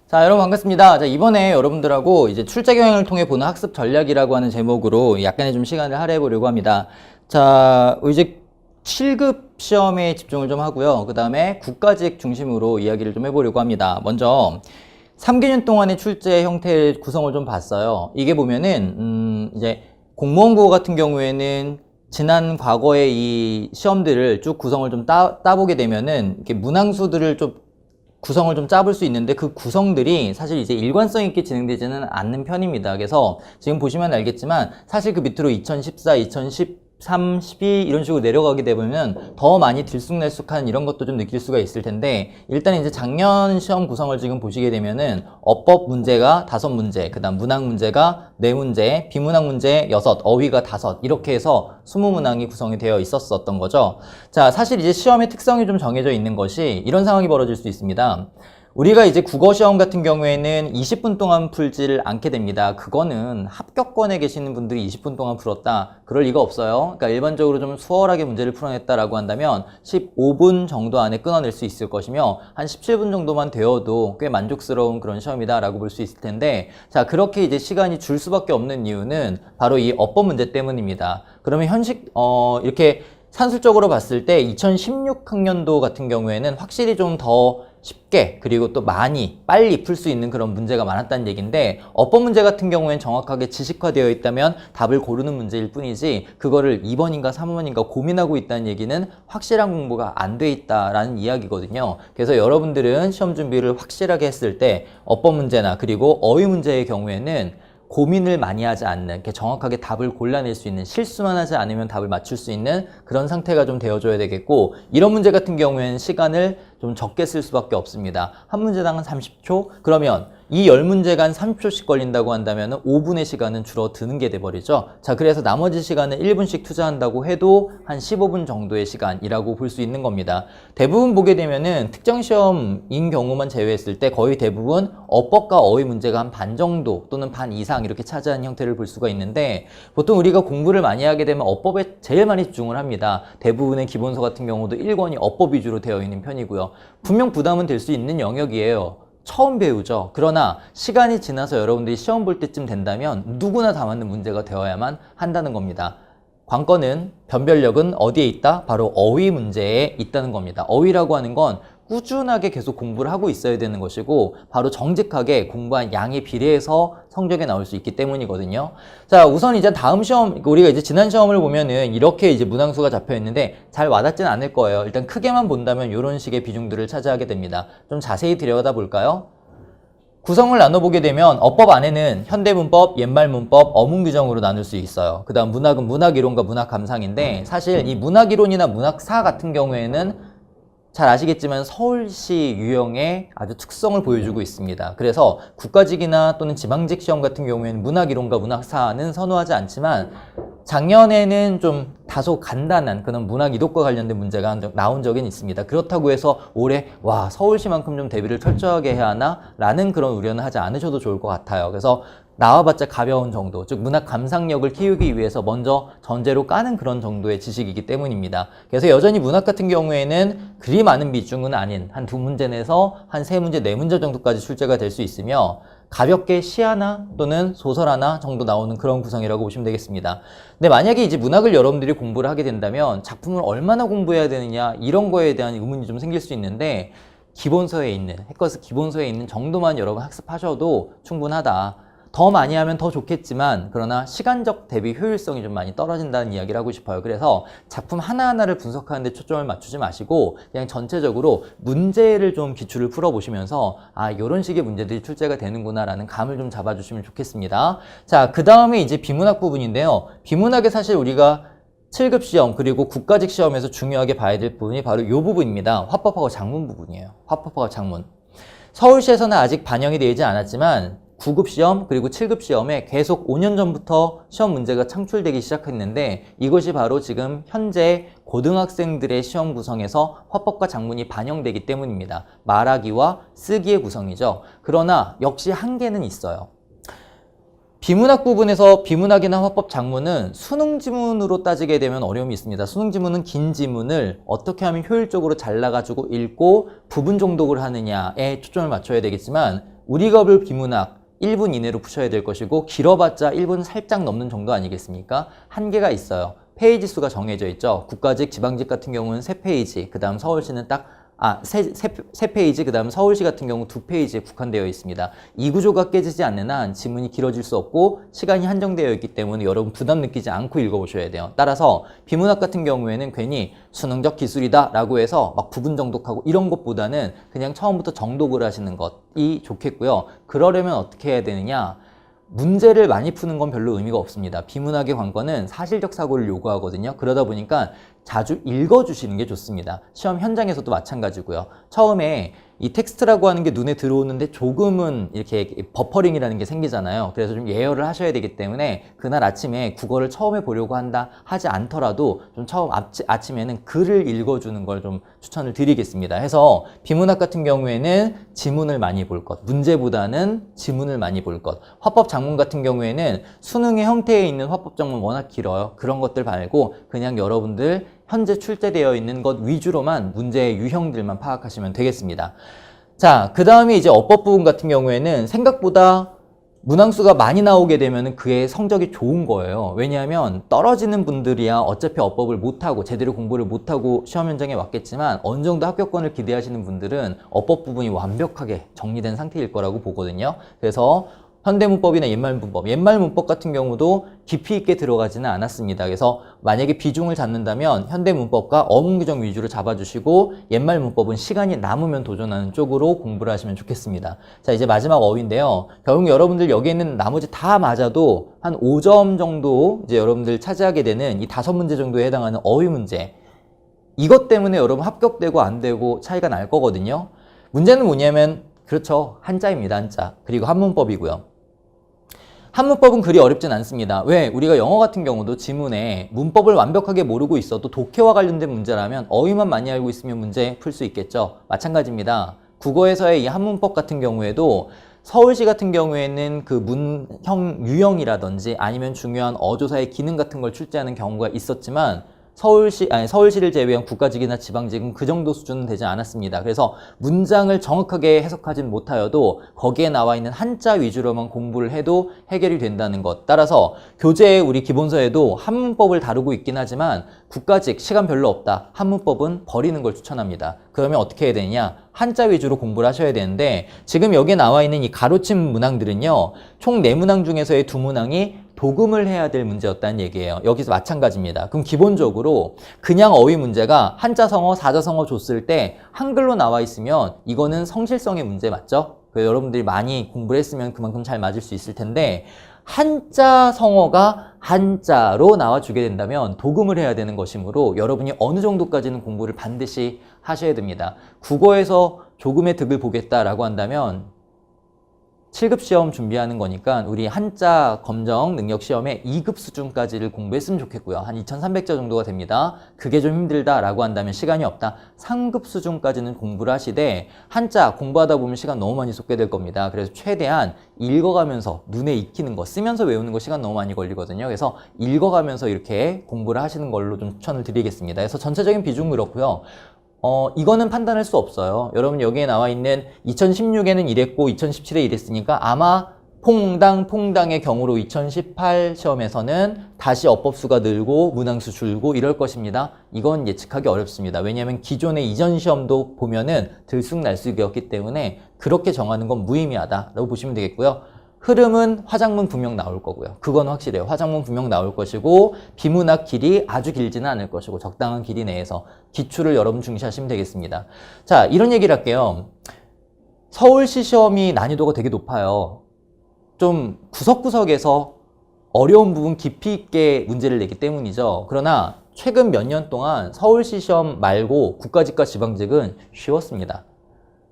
자, 여러분 반갑습니다. 자, 이번에 여러분들하고 이제 출제 경향을 통해 보는 학습 전략이라고 하는 제목으로 약간의 좀 시간을 할애해 보려고 합니다. 자, 이제 7급 시험에 집중을 좀 하고요. 그 다음에 국가직 중심으로 이야기를 좀 해보려고 합니다. 먼저 3개년 동안의 출제 형태의 구성을 좀 봤어요. 이게 보면은 이제 공무원 국어 같은 경우에는 지난 과거의 이 시험들을 쭉 구성을 좀 따보게 되면은 이렇게 문항수들을 좀 구성을 좀 짜볼 수 있는데 그 구성들이 사실 이제 일관성 있게 진행되지는 않는 편입니다. 그래서 지금 보시면 알겠지만 사실 그 밑으로 2014, 2013, 12 이런 식으로 내려가게 되면 더 많이 들쑥날쑥한 이런 것도 좀 느낄 수가 있을 텐데 일단 이제 작년 시험 구성을 지금 보시게 되면은 어법 문제가 5문제, 그 다음 문항 문제가 4문제, 비문항 문제 6, 어휘가 5 이렇게 해서 20문항이 구성이 되어 있었던 거죠. 자, 사실 이제 시험의 특성이 좀 정해져 있는 것이 이런 상황이 벌어질 수 있습니다. 우리가 이제 국어 시험 같은 경우에는 20분 동안 풀지를 않게 됩니다. 그거는 합격권에 계시는 분들이 20분 동안 풀었다. 그럴 리가 없어요. 그러니까 일반적으로 좀 수월하게 문제를 풀어냈다라고 한다면 15분 정도 안에 끊어낼 수 있을 것이며 한 17분 정도만 되어도 꽤 만족스러운 그런 시험이다라고 볼 수 있을 텐데 자, 그렇게 이제 시간이 줄 수밖에 없는 이유는 바로 이 어법 문제 때문입니다. 그러면 이렇게 산술적으로 봤을 때 2016학년도 같은 경우에는 확실히 좀 더 쉽게 그리고 또 많이 빨리 풀 수 있는 그런 문제가 많았다는 얘기인데 어법 문제 같은 경우에는 정확하게 지식화되어 있다면 답을 고르는 문제일 뿐이지 그거를 2번인가 3번인가 고민하고 있다는 얘기는 확실한 공부가 안 돼 있다라는 이야기거든요. 그래서 여러분들은 시험 준비를 확실하게 했을 때 어법 문제나 그리고 어휘 문제의 경우에는 고민을 많이 하지 않는, 이렇게 정확하게 답을 골라낼 수 있는, 실수만 하지 않으면 답을 맞출 수 있는 그런 상태가 좀 되어줘야 되겠고, 이런 문제 같은 경우에는 시간을 좀 적게 쓸 수밖에 없습니다. 한 문제당 한 30초? 그러면 이 10문제가 한 30초씩 걸린다고 한다면 5분의 시간은 줄어드는 게 돼버리죠. 자, 그래서 나머지 시간은 1분씩 투자한다고 해도 한 15분 정도의 시간이라고 볼 수 있는 겁니다. 대부분 보게 되면은 특정 시험인 경우만 제외했을 때 거의 대부분 어법과 어휘 문제가 한 반 정도 또는 반 이상 이렇게 차지하는 형태를 볼 수가 있는데 보통 우리가 공부를 많이 하게 되면 어법에 제일 많이 집중을 합니다. 대부분의 기본서 같은 경우도 1권이 어법 위주로 되어 있는 편이고요. 분명 부담은 될 수 있는 영역이에요. 처음 배우죠. 그러나 시간이 지나서 여러분들이 시험 볼 때쯤 된다면 누구나 다 맞는 문제가 되어야만 한다는 겁니다. 관건은, 변별력은 어디에 있다? 바로 어휘 문제에 있다는 겁니다. 어휘라고 하는 건 꾸준하게 계속 공부를 하고 있어야 되는 것이고 바로 정직하게 공부한 양에 비례해서 성적이 나올 수 있기 때문이거든요. 자, 우선 이제 다음 시험, 우리가 이제 지난 시험을 보면은 이렇게 이제 문항수가 잡혀 있는데 잘 와닿진 않을 거예요. 일단 크게만 본다면 이런 식의 비중들을 차지하게 됩니다. 좀 자세히 들여다 볼까요? 구성을 나눠보게 되면 어법 안에는 현대문법, 옛말문법, 어문규정으로 나눌 수 있어요. 그 다음 문학은 문학이론과 문학감상인데 사실 이 문학이론이나 문학사 같은 경우에는 잘 아시겠지만 서울시 유형의 아주 특성을 보여주고 있습니다. 그래서 국가직이나 또는 지방직 시험 같은 경우에는 문학이론과 문학사는 선호하지 않지만 작년에는 좀 다소 간단한 그런 문학 이독과 관련된 문제가 나온 적은 있습니다. 그렇다고 해서 올해 와 서울시만큼 좀 대비를 철저하게 해야 하나? 라는 그런 우려는 하지 않으셔도 좋을 것 같아요. 그래서 나와봤자 가벼운 정도, 즉 문학 감상력을 키우기 위해서 먼저 전제로 까는 그런 정도의 지식이기 때문입니다. 그래서 여전히 문학 같은 경우에는 그리 많은 비중은 아닌 한 2문제 내서 한 3문제, 4문제 정도까지 출제가 될 수 있으며 가볍게 시 하나 또는 소설 하나 정도 나오는 그런 구성이라고 보시면 되겠습니다. 근데 만약에 이제 문학을 여러분들이 공부를 하게 된다면 작품을 얼마나 공부해야 되느냐 이런 거에 대한 의문이 좀 생길 수 있는데 기본서에 있는, 해커스 기본서에 있는 정도만 여러분 학습하셔도 충분하다. 더 많이 하면 더 좋겠지만 그러나 시간적 대비 효율성이 좀 많이 떨어진다는 이야기를 하고 싶어요. 그래서 작품 하나하나를 분석하는 데 초점을 맞추지 마시고 그냥 전체적으로 문제를 좀 기출을 풀어보시면서 아 이런 식의 문제들이 출제가 되는구나 라는 감을 좀 잡아주시면 좋겠습니다. 자, 그 다음에 이제 비문학 부분인데요. 비문학에 사실 우리가 7급 시험 그리고 국가직 시험에서 중요하게 봐야 될 부분이 바로 이 부분입니다. 화법하고 작문 부분이에요. 화법하고 작문. 서울시에서는 아직 반영이 되지 않았지만 9급 시험 그리고 7급 시험에 계속 5년 전부터 시험 문제가 창출되기 시작했는데 이것이 바로 지금 현재 고등학생들의 시험 구성에서 화법과 작문이 반영되기 때문입니다. 말하기와 쓰기의 구성이죠. 그러나 역시 한계는 있어요. 비문학 부분에서 비문학이나 화법 작문은 수능 지문으로 따지게 되면 어려움이 있습니다. 수능 지문은 긴 지문을 어떻게 하면 효율적으로 잘라가지고 읽고 부분 정독을 하느냐에 초점을 맞춰야 되겠지만 우리가 볼 비문학 1분 이내로 푸셔야 될 것이고 길어봤자 1분 살짝 넘는 정도 아니겠습니까? 한계가 있어요. 페이지 수가 정해져 있죠. 국가직, 지방직 같은 경우는 3페이지, 그 다음 서울시는 세 페이지, 그 다음 서울시 같은 경우 2페이지에 국한되어 있습니다. 이 구조가 깨지지 않는 한 지문이 길어질 수 없고 시간이 한정되어 있기 때문에 여러분 부담 느끼지 않고 읽어보셔야 돼요. 따라서 비문학 같은 경우에는 괜히 수능적 기술이다 라고 해서 막 부분 정독하고 이런 것보다는 그냥 처음부터 정독을 하시는 것이 좋겠고요. 그러려면 어떻게 해야 되느냐? 문제를 많이 푸는 건 별로 의미가 없습니다. 비문학의 관건은 사실적 사고를 요구하거든요. 그러다 보니까 자주 읽어주시는 게 좋습니다. 시험 현장에서도 마찬가지고요. 처음에 이 텍스트라고 하는 게 눈에 들어오는데 조금은 이렇게 버퍼링이라는 게 생기잖아요. 그래서 좀 예열을 하셔야 되기 때문에 그날 아침에 국어를 처음에 보려고 하지 않더라도 좀 처음 아침에는 글을 읽어주는 걸 좀 추천을 드리겠습니다. 해서 비문학 같은 경우에는 지문을 많이 볼 것, 문제보다는 지문을 많이 볼 것. 화법 작문 같은 경우에는 수능의 형태에 있는 화법 작문 워낙 길어요. 그런 것들 말고 그냥 여러분들 현재 출제되어 있는 것 위주로만 문제의 유형들만 파악하시면 되겠습니다. 자, 그 다음에 이제 어법 부분 같은 경우에는 생각보다 문항수가 많이 나오게 되면 그의 성적이 좋은 거예요. 왜냐하면 떨어지는 분들이야 어차피 어법을 못하고 제대로 공부를 못하고 시험 현장에 왔겠지만 어느 정도 합격권을 기대하시는 분들은 어법 부분이 완벽하게 정리된 상태일 거라고 보거든요. 그래서 현대문법이나 옛말 문법 같은 경우도 깊이 있게 들어가지는 않았습니다. 그래서 만약에 비중을 잡는다면 현대문법과 어문규정 위주로 잡아주시고 옛말 문법은 시간이 남으면 도전하는 쪽으로 공부를 하시면 좋겠습니다. 자, 이제 마지막 어휘인데요. 결국 여러분들 여기 있는 나머지 다 맞아도 한 5점 정도 이제 여러분들 차지하게 되는 이 5문제 정도에 해당하는 어휘 문제. 이것 때문에 여러분 합격되고 안 되고 차이가 날 거거든요. 문제는 뭐냐면 그렇죠. 한자입니다. 한자. 그리고 한문법이고요. 한문법은 그리 어렵진 않습니다. 왜? 우리가 영어 같은 경우도 지문에 문법을 완벽하게 모르고 있어도 독해와 관련된 문제라면 어휘만 많이 알고 있으면 문제 풀 수 있겠죠. 마찬가지입니다. 국어에서의 이 한문법 같은 경우에도 서울시 같은 경우에는 그 문형 유형이라든지 아니면 중요한 어조사의 기능 같은 걸 출제하는 경우가 있었지만 서울시를 제외한 국가직이나 지방직은 그 정도 수준은 되지 않았습니다. 그래서 문장을 정확하게 해석하진 못하여도 거기에 나와 있는 한자 위주로만 공부를 해도 해결이 된다는 것. 따라서 교재에 우리 기본서에도 한문법을 다루고 있긴 하지만 국가직 시간 별로 없다. 한문법은 버리는 걸 추천합니다. 그러면 어떻게 해야 되느냐? 한자 위주로 공부를 하셔야 되는데 지금 여기에 나와 있는 이 가로친 문항들은요. 총 4문항 중에서의 2문항이 도금을 해야 될 문제였다는 얘기예요. 여기서 마찬가지입니다. 그럼 기본적으로 그냥 어휘 문제가 한자성어, 사자성어 줬을 때 한글로 나와 있으면 이거는 성실성의 문제 맞죠? 여러분들이 많이 공부를 했으면 그만큼 잘 맞을 수 있을 텐데 한자성어가 한자로 나와주게 된다면 도금을 해야 되는 것이므로 여러분이 어느 정도까지는 공부를 반드시 하셔야 됩니다. 국어에서 조금의 득을 보겠다라고 한다면 7급 시험 준비하는 거니까 우리 한자 검정 능력 시험에 2급 수준까지를 공부했으면 좋겠고요. 한 2300자 정도가 됩니다. 그게 좀 힘들다라고 한다면 시간이 없다. 3급 수준까지는 공부를 하시되 한자 공부하다 보면 시간 너무 많이 쏟게 될 겁니다. 그래서 최대한 읽어가면서 눈에 익히는 거, 쓰면서 외우는 거 시간 너무 많이 걸리거든요. 그래서 읽어가면서 이렇게 공부를 하시는 걸로 좀 추천을 드리겠습니다. 그래서 전체적인 비중은 그렇고요. 이거는 판단할 수 없어요. 여러분 여기에 나와 있는 2016에는 이랬고 2017에 이랬으니까 아마 퐁당의 경우로 2018 시험에서는 다시 어법수가 늘고 문항수 줄고 이럴 것입니다. 이건 예측하기 어렵습니다. 왜냐하면 기존의 이전 시험도 보면은 들쑥날쑥이었기 때문에 그렇게 정하는 건 무의미하다라고 보시면 되겠고요. 흐름은 화작문 분명 나올 거고요. 그건 확실해요. 화작문 분명 나올 것이고 비문학 길이 아주 길지는 않을 것이고 적당한 길이 내에서 기출을 여러분 중시하시면 되겠습니다. 자, 이런 얘기를 할게요. 서울시 시험이 난이도가 되게 높아요. 좀 구석구석에서 어려운 부분 깊이 있게 문제를 내기 때문이죠. 그러나 최근 몇 년 동안 서울시 시험 말고 국가직과 지방직은 쉬웠습니다.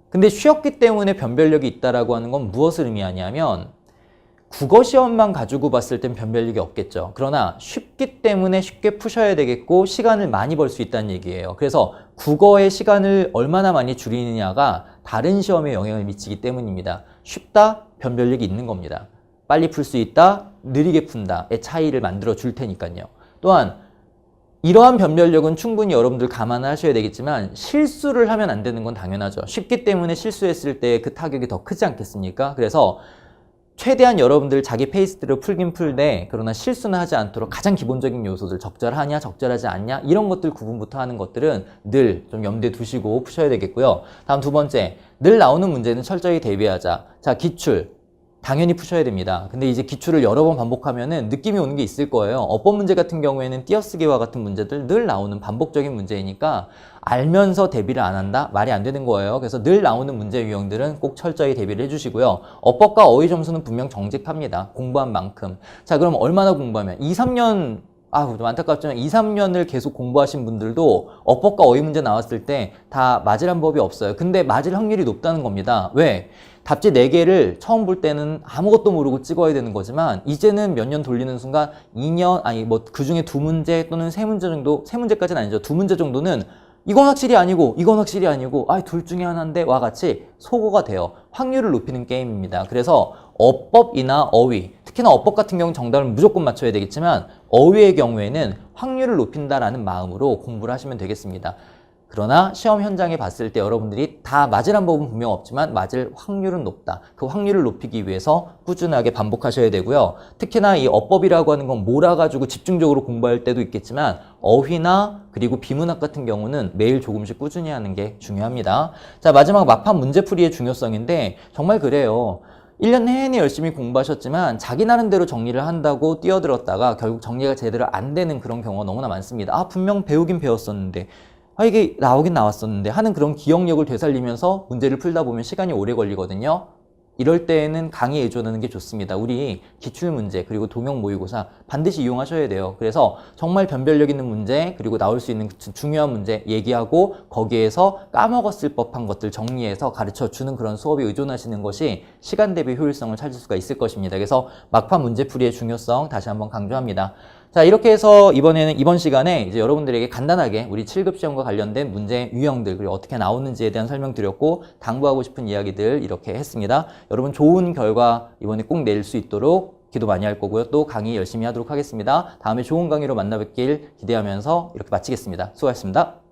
근데 쉬웠기 때문에 변별력이 있다라고 하는 건 무엇을 의미하냐면 국어 시험만 가지고 봤을 땐 변별력이 없겠죠. 그러나 쉽기 때문에 쉽게 푸셔야 되겠고 시간을 많이 벌 수 있다는 얘기예요. 그래서 국어의 시간을 얼마나 많이 줄이느냐가 다른 시험에 영향을 미치기 때문입니다. 쉽다? 변별력이 있는 겁니다. 빨리 풀 수 있다, 느리게 푼다의 차이를 만들어 줄 테니까요. 또한 이러한 변별력은 충분히 여러분들 감안하셔야 되겠지만 실수를 하면 안 되는 건 당연하죠. 쉽기 때문에 실수했을 때 그 타격이 더 크지 않겠습니까? 그래서 최대한 여러분들 자기 페이스대로 풀긴 풀되 그러나 실수는 하지 않도록 가장 기본적인 요소들 적절하냐 적절하지 않냐 이런 것들 구분부터 하는 것들은 늘 좀 염두에 두시고 푸셔야 되겠고요. 다음 두 번째, 늘 나오는 문제는 철저히 대비하자. 자, 기출 당연히 푸셔야 됩니다. 근데 이제 기출을 여러 번 반복하면은 느낌이 오는 게 있을 거예요. 어법 문제 같은 경우에는 띄어쓰기와 같은 문제들 늘 나오는 반복적인 문제이니까 알면서 대비를 안 한다? 말이 안 되는 거예요. 그래서 늘 나오는 문제 유형들은 꼭 철저히 대비를 해주시고요. 어법과 어휘 점수는 분명 정직합니다. 공부한 만큼. 자, 그럼 얼마나 공부하면? 2, 3년 좀 안타깝지만 2, 3년을 계속 공부하신 분들도 어법과 어휘 문제 나왔을 때 다 맞으란 법이 없어요. 근데 맞을 확률이 높다는 겁니다. 왜? 답지 4개를 처음 볼 때는 아무것도 모르고 찍어야 되는 거지만 이제는 몇 년 돌리는 순간 2년, 그 중에 2문제 또는 3문제 정도, 3문제까지는 아니죠. 2문제 정도는 이건 확실히 아니고 이건 확실히 아니고 둘 중에 하나인데 와 같이 소거가 돼요. 확률을 높이는 게임입니다. 그래서 어법이나 어휘, 특히나 어법 같은 경우는 정답을 무조건 맞춰야 되겠지만 어휘의 경우에는 확률을 높인다라는 마음으로 공부를 하시면 되겠습니다. 그러나 시험 현장에 봤을 때 여러분들이 다 맞으란 법은 분명 없지만 맞을 확률은 높다. 그 확률을 높이기 위해서 꾸준하게 반복하셔야 되고요. 특히나 이 어법이라고 하는 건 몰아가지고 집중적으로 공부할 때도 있겠지만 어휘나 그리고 비문학 같은 경우는 매일 조금씩 꾸준히 하는 게 중요합니다. 자, 마지막 막판 문제풀이의 중요성인데 정말 그래요. 1년 내내 열심히 공부하셨지만 자기 나름대로 정리를 한다고 뛰어들었다가 결국 정리가 제대로 안 되는 그런 경우가 너무나 많습니다. 분명 배우긴 배웠었는데 이게 나오긴 나왔었는데 하는 그런 기억력을 되살리면서 문제를 풀다 보면 시간이 오래 걸리거든요. 이럴 때에는 강의에 의존하는 게 좋습니다. 우리 기출문제 그리고 동영 모의고사 반드시 이용하셔야 돼요. 그래서 정말 변별력 있는 문제 그리고 나올 수 있는 중요한 문제 얘기하고 거기에서 까먹었을 법한 것들 정리해서 가르쳐주는 그런 수업에 의존하시는 것이 시간 대비 효율성을 찾을 수가 있을 것입니다. 그래서 막판 문제풀이의 중요성 다시 한번 강조합니다. 자, 이렇게 해서 이번 시간에 이제 여러분들에게 간단하게 우리 7급 시험과 관련된 문제 유형들 그리고 어떻게 나오는지에 대한 설명드렸고 당부하고 싶은 이야기들 이렇게 했습니다. 여러분 좋은 결과 이번에 꼭 낼 수 있도록 기도 많이 할 거고요. 또 강의 열심히 하도록 하겠습니다. 다음에 좋은 강의로 만나 뵙길 기대하면서 이렇게 마치겠습니다. 수고하셨습니다.